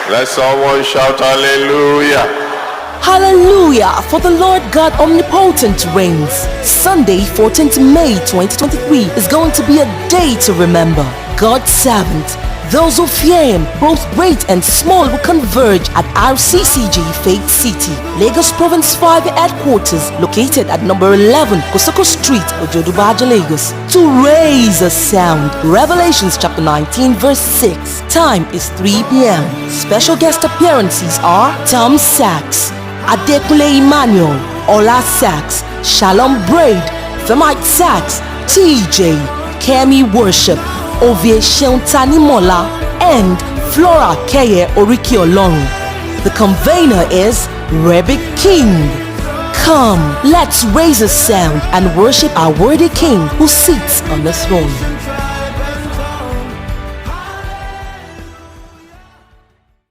Let someone shout hallelujah. Hallelujah, for the Lord God omnipotent reigns. Sunday, 14th May 2023 is going to be a day to remember. God's servants, those who fear Him, both great and small, will converge at RCCG Faith City, Lagos Province 5 headquarters, located at number 11 Kosoko Street, Ojodubaja, Lagos, to raise a sound. Revelations chapter 19 verse 6. Time is 3 p.m. Special guest appearances are Tom Sachs, Adekunle Emmanuel, Ola Sachs, Shalom Braid, Femite Sachs, TJ, Kemi Worship, Ovie Tanimola, and Flora Keye Orikiolong. The convener is REBICKING. Come, let's raise a sound and worship our worthy King who sits on the throne.